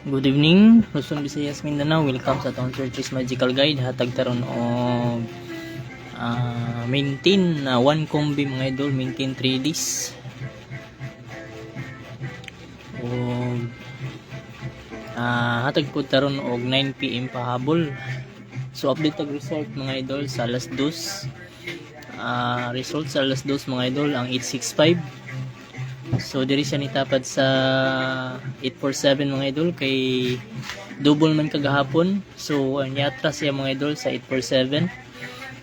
Good evening, Luzon, Visayas, Mindanao. Welcome sa Town Churches Magical Guide. Hatag taron og maintain na one combi mga idol, maintain 3 days. Og hatag po taron og 9 PM pahabol. So update ang result mga idol sa alas 2. Result sa alas 2 mga idol ang 865. So diri siya nitapad sa 847 mga idol kay double man kagahapon. So niatras siya mga idol sa 847.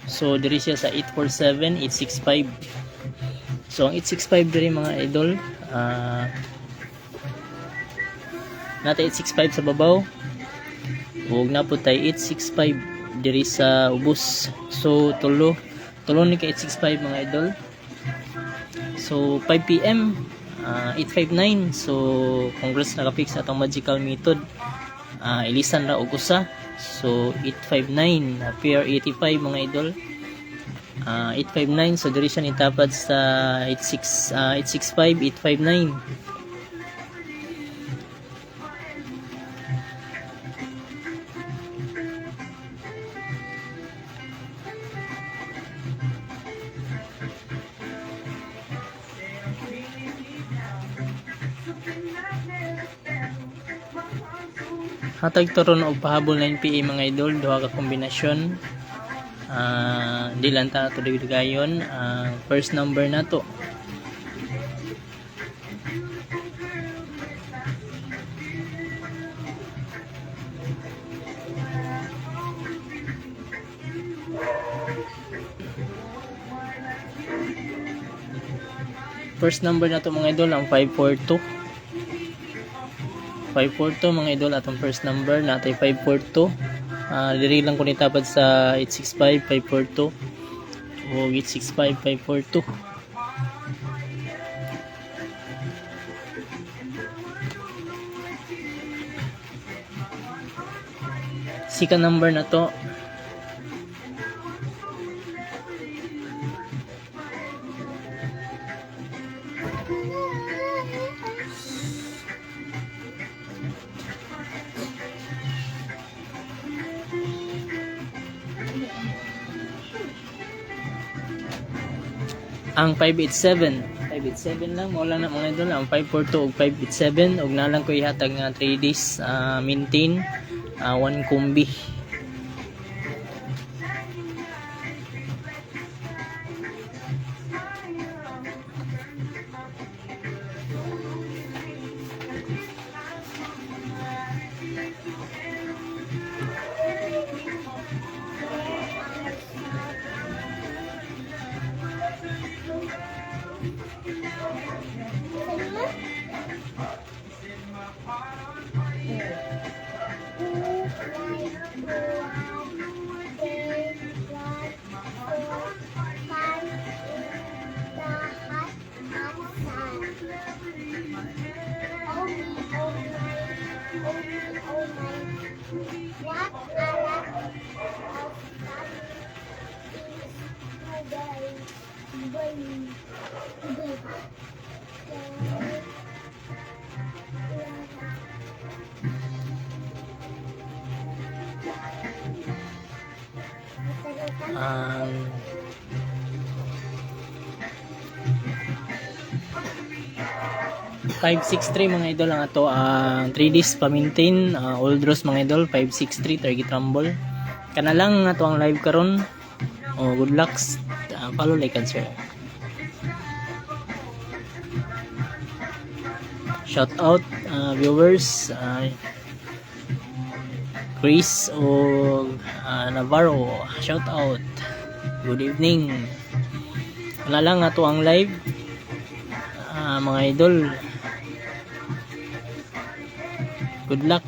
So diri siya sa 847, 865. So ang 865 diri mga idol nata 865 sa babaw. Ug napud tay 865 diri sa ubos. So tulo ni ka 865 mga idol. So 5 PM 859. So congrats nakapix sa atong magical method. Ilisan ra og usa. So 859 pair 85 mga idol. 859 so diri siya nitapad sa 865 859. Hatag taron og pahabol 9 PM mga idol, duha ka kombinasyon. Di lang ta to gayon. First number na to. First number na to mga idol ang 542. 542 mga idol atong first number natay 542. Diri lang ko nitapad sa 865 542 o 865 542. Second number na to ang 587 lang mo lang na mga idol ang 542 ug 587 ug nalang ko ihatag nga 3 days maintain one combi. Um, 563 mga idol ang ato ang 3 days pa-maintain all draws mga idol 563 target rumble kana lang ato ang live karon. Good luck, follow, like and share. Shout out viewers Chris o Navarro, shout out, good evening. Wala lang ato ang live mga idol. Good luck.